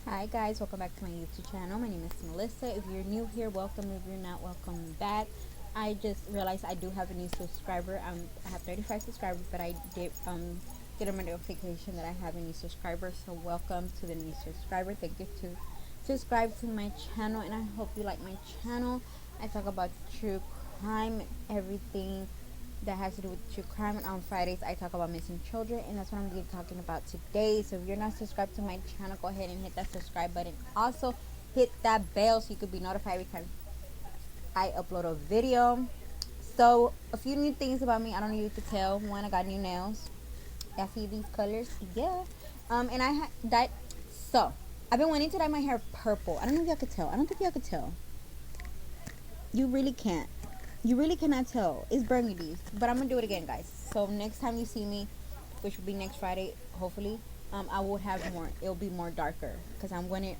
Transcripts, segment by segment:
Hi guys, welcome back to my YouTube channel. My name is Melissa. If you're new here, welcome. If you're not, welcome back. I just realized I do have a new subscriber. I have 35 subscribers, but I did get a notification that I have a new subscriber. So welcome to the new subscriber. Thank you to subscribe to my channel, and I hope you like my channel. I talk about true crime, everything that has to do with true crime. And on Fridays I talk about missing children, and that's what I'm going to be talking about today. So if you're not subscribed to my channel, go ahead and hit that subscribe button. Also hit that bell so you could be notified every time I upload a video. So a few new things about me. I don't need you to tell. One, I got new nails. Y'all see these colors? Yeah. And I dyed. So I've been wanting to dye my hair purple. I don't know if y'all could tell. I don't think y'all could tell. You really can't. You really cannot tell. It's burgundy. But I'm gonna do it again, guys. So next time you see me, which will be next Friday, hopefully, I will have more. It'll be more darker because I'm gonna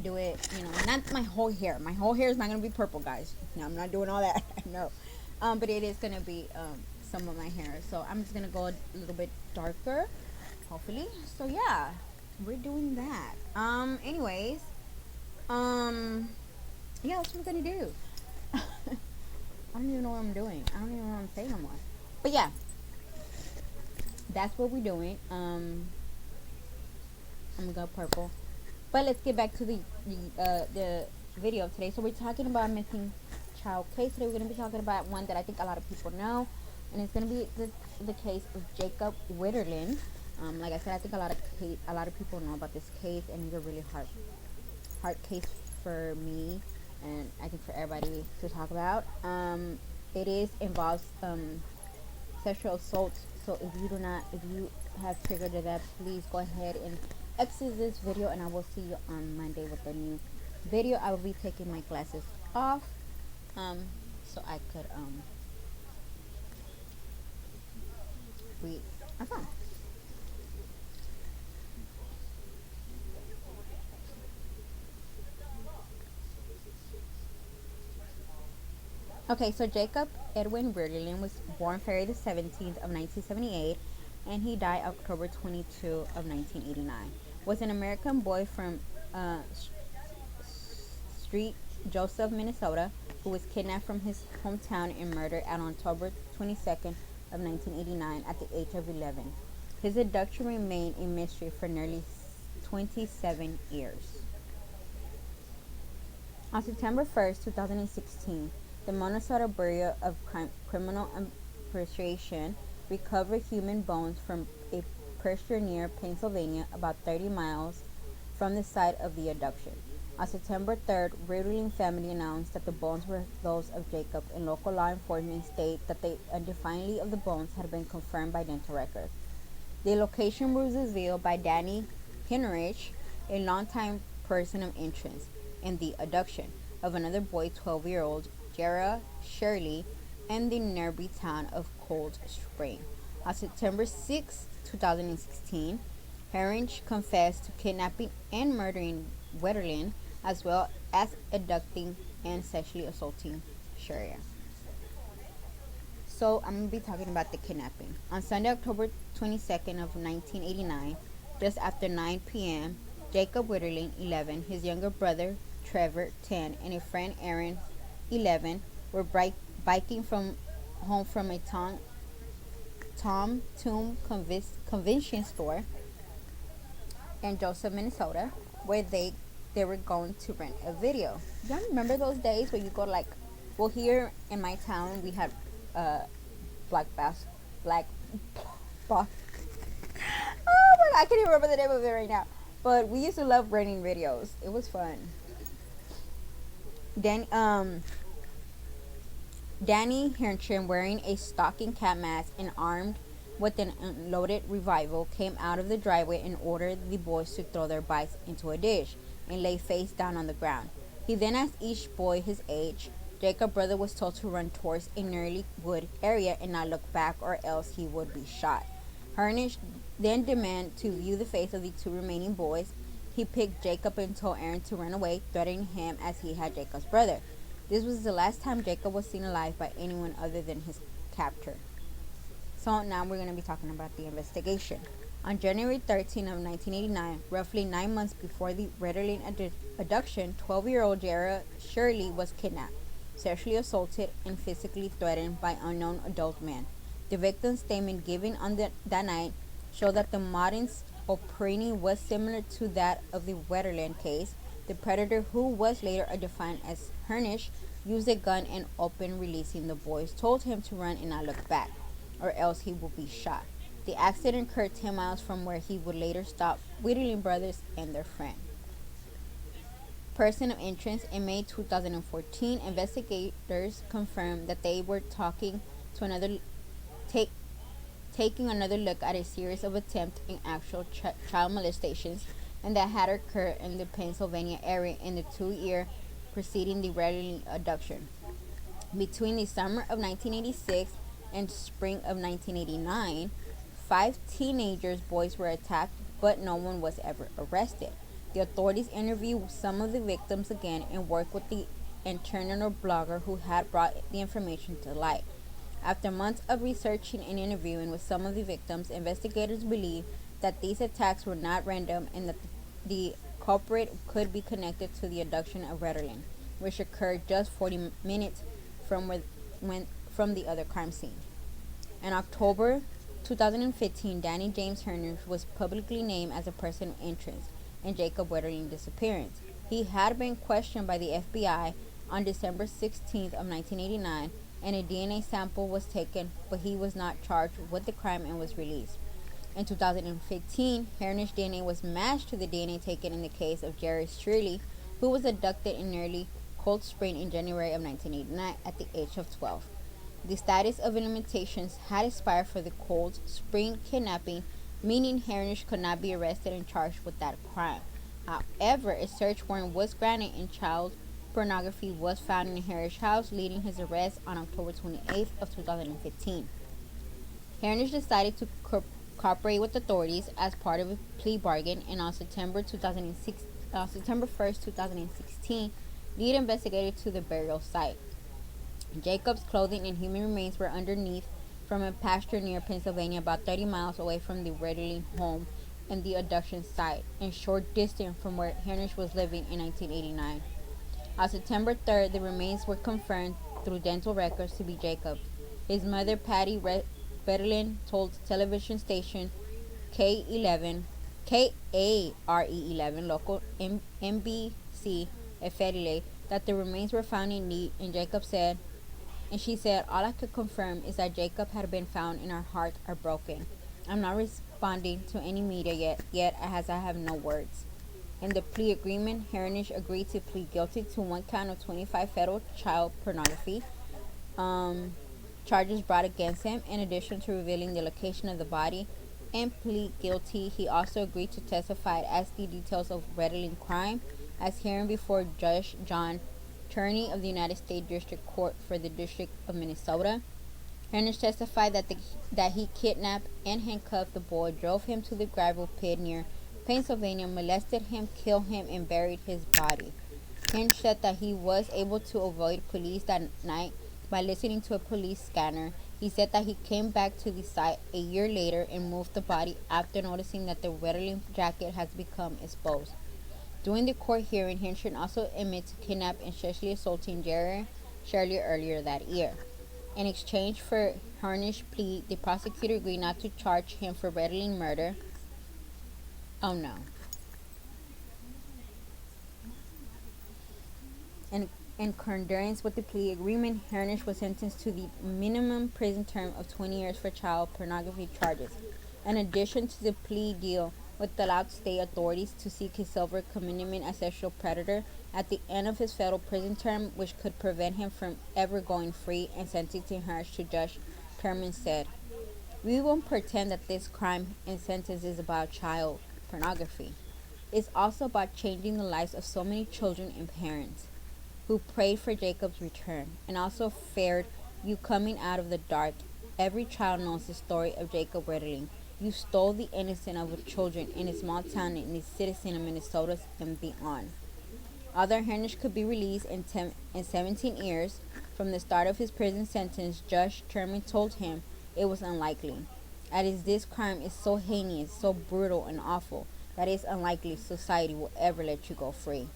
do it. Not my whole hair. My whole hair is not gonna be purple, guys. No, I'm not doing all that. No. But it is gonna be some of my hair. So I'm just gonna go a little bit darker, hopefully. So yeah, we're doing that. Anyways, yeah, that's what we're gonna do. I don't even know what I'm doing. I don't even know what I'm saying no more. But yeah, that's what we're doing. I'm gonna go purple. But let's get back to the video of today. So we're talking about missing child case. Today we're gonna be talking about one that I think a lot of people know, and it's gonna be the case of Jacob Wetterling. Like I said, I think a lot of people know about this case, and it's a really hard case for me, and I think for everybody to talk about. It involves sexual assault. So if you have triggered that, please go ahead and exit this video, and I will see you on Monday with a new video. I will be taking my glasses off, so I could read. Okay. Okay, so Jacob Edwin Wetterling was born February the 17th of 1978, and he died October 22 of 1989. Was an American boy from uh, Street Joseph, Minnesota, who was kidnapped from his hometown and murdered on October 22nd of 1989 at the age of 11. His abduction remained a mystery for nearly 27 years. On September 1st, 2016, the Minnesota Bureau of Criminal Investigation recovered human bones from a pasture near Pennsylvania, about 30 miles from the site of the abduction. On September 3rd, Wetterling family announced that the bones were those of Jacob, and local law enforcement state that the undefinability of the bones had been confirmed by dental records. The location was revealed by Danny Henrich, a longtime person of interest in the abduction of another boy, 12-year-old Jara Shirley, in the nearby town of Cold Spring. On September 6, 2016, Henrich confessed to kidnapping and murdering Wetterling, as well as abducting and sexually assaulting Sharia. So I'm going to be talking about the kidnapping. On Sunday, October 22nd of 1989, just after 9 p.m., Jacob Wetterling, 11, his younger brother Trevor, 10, and a friend Aaron, 11, were biking from home from a Tom Tomb convention store in Joseph, Minnesota, where they were going to rent a video. Y'all remember those days where you go well, here in my town we had black box. Oh my god, I can't even remember the name of it right now. But we used to love renting videos. It was fun. Then Danny Hirschman, wearing a stocking cap mask and armed with an unloaded revolver, came out of the driveway and ordered the boys to throw their bikes into a ditch and lay face down on the ground. He then asked each boy his age. Jacob's brother was told to run towards a nearly wood area and not look back, or else he would be shot. Harnish then demanded to view the face of the two remaining boys. He picked Jacob and told Aaron to run away, threatening him as he had Jacob's brother. This was the last time Jacob was seen alive by anyone other than his captor. So now we're going to be talking about the investigation. On January 13 of 1989, roughly 9 months before the Wetterling abduction, 12-year-old Jara Shirley was kidnapped, sexually assaulted, and physically threatened by unknown adult men. The victim's statement given on that night showed that the modus operandi was similar to that of the Wetterling case. The predator, who was later defined as Hernish, used a gun and upon releasing the boys, told him to run and not look back, or else he would be shot. The accident occurred 10 miles from where he would later stop Wetterling brothers and their friend. Person of interest: in May 2014, investigators confirmed that they were take, taking another look at a series of attempts and actual child molestations and that had occurred in the Pennsylvania area in the 2 year preceding the Wetterling abduction. Between the summer of 1986 and spring of 1989, 5 teenagers boys were attacked, but no one was ever arrested. The authorities interviewed some of the victims again and worked with the internet blogger who had brought the information to light. After months of researching and interviewing with some of the victims, investigators believe that these attacks were not random and that the culprit could be connected to the abduction of Wetterling, which occurred just 40 minutes from from the other crime scene. In October 2015, Danny James Hernish was publicly named as a person of interest in Jacob Wetterling's disappearance. He had been questioned by the FBI on December 16th of 1989, and a DNA sample was taken, but he was not charged with the crime and was released. In 2015, Hernish DNA was matched to the DNA taken in the case of Jerry Shirley, who was abducted in nearly Cold Spring in January of 1989 at the age of 12. The statute of limitations had expired for the Cold Spring kidnapping, meaning Hernish could not be arrested and charged with that crime. However, a search warrant was granted and child pornography was found in Hernish's house, leading his arrest on October 28th of 2015. Hernish decided to cooperate with authorities as part of a plea bargain, and on September 1st, 2016, lead investigated to the burial site. Jacob's clothing and human remains were underneath from a pasture near Pennsylvania, about 30 miles away from the Wetterling home and the abduction site, and short distance from where Hernish was living in 1989. On September 3rd, the remains were confirmed through dental records to be Jacob's. His mother, Patty Wetterling, told television station K11, KARE11, local NBC affiliate, that the remains were found in need, and she said, "All I could confirm is that Jacob had been found and our hearts are broken. I'm not responding to any media yet as I have no words." In the plea agreement, Hernish agreed to plead guilty to one count of 25 federal child pornography charges brought against him, in addition to revealing the location of the body. And plead guilty, he also agreed to testify as the details of Wetterling crime as hearing before Judge John Turney of the United States District Court for the District of Minnesota. Hernish testified that he kidnapped and handcuffed the boy, drove him to the gravel pit near Pennsylvania, molested him, killed him, and buried his body. Hernish said that he was able to avoid police that night by listening to a police scanner. He said that he came back to the site a year later and moved the body after noticing that the Wetterling jacket has become exposed. During the court hearing, Hernish also admitted to kidnapping and sexually assaulting Jerry Shirley earlier that year. In exchange for Hernish's plea, the prosecutor agreed not to charge him for Wetterling murder. Oh no. In concurrence with the plea agreement, Hernish was sentenced to the minimum prison term of 20 years for child pornography charges. In addition to the plea deal, which allowed state authorities to seek his silver commitment as sexual predator at the end of his federal prison term, which could prevent him from ever going free, and sentencing Hernish to Judge Kerman said, "We won't pretend that this crime and sentence is about child pornography. It's also about changing the lives of so many children and parents who prayed for Jacob's return and also feared you coming out of the dark. Every child knows the story of Jacob Wetterling. You stole the innocence of the children in a small town and the citizen of Minnesota and beyond." Although Hernish could be released in 17 years from the start of his prison sentence, Judge Sherman told him it was unlikely, as this crime is so heinous, so brutal and awful that it's unlikely society will ever let you go free.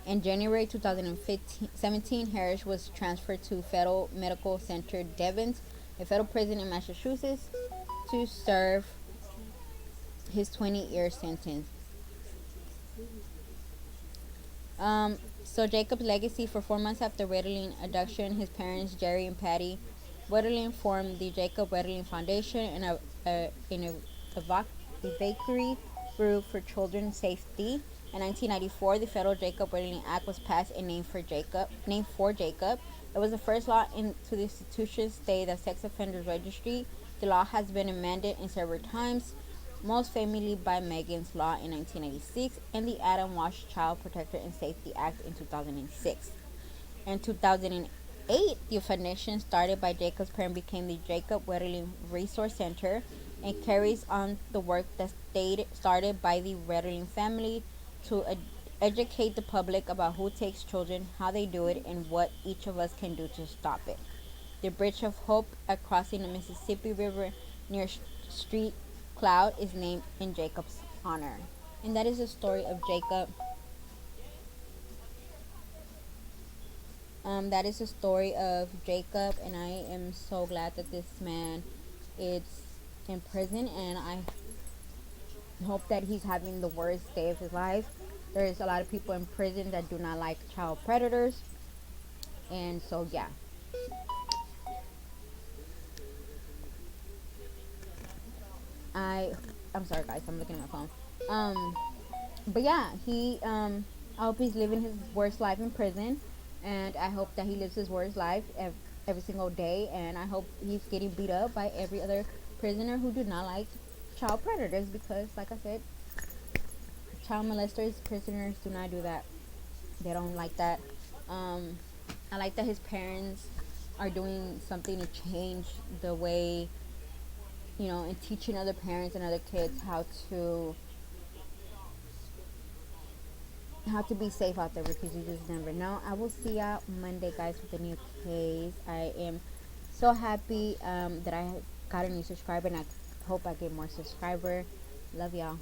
In January 2017, Harris was transferred to Federal Medical Center Devens, a federal prison in Massachusetts, to serve his 20-year sentence. So Jacob's legacy: for 4 months after Wetterling abduction, his parents, Jerry and Patty Wetterling, formed the Jacob Wetterling Foundation, an advocacy group for children's safety. In 1994, the federal Jacob Wetterling Act was passed and named for Jacob. It was the first law into the institution's state of sex offenders registry. The law has been amended in several times, most famously by Megan's Law in 1996 and the Adam Walsh Child Protector and Safety Act in 2006. In 2008, the foundation started by Jacob's parents became the Jacob Wetterling Resource Center and carries on the work that started by the Wetterling family to educate the public about who takes children, how they do it, and what each of us can do to stop it. The Bridge of Hope at crossing the Mississippi River near Street Cloud is named in Jacob's honor. And that is the story of Jacob. That is the story of Jacob, and I am so glad that this man is in prison, and I hope that he's having the worst day of his life. There's a lot of people in prison that do not like child predators, and so yeah. I I'm sorry guys, I'm looking at my phone. Um, but yeah, I hope he's living his worst life in prison, and I hope that he lives his worst life every single day, and I hope he's getting beat up by every other prisoner who do not like child predators, because like I said, child molesters, prisoners do not do that. They don't like that. um, I like that his parents are doing something to change the way, and teaching other parents and other kids how to be safe out there, because you just never know. I will see y'all Monday, guys, with a new case. I am so happy that I got a new subscriber, and I hope I get more subscriber. Love y'all.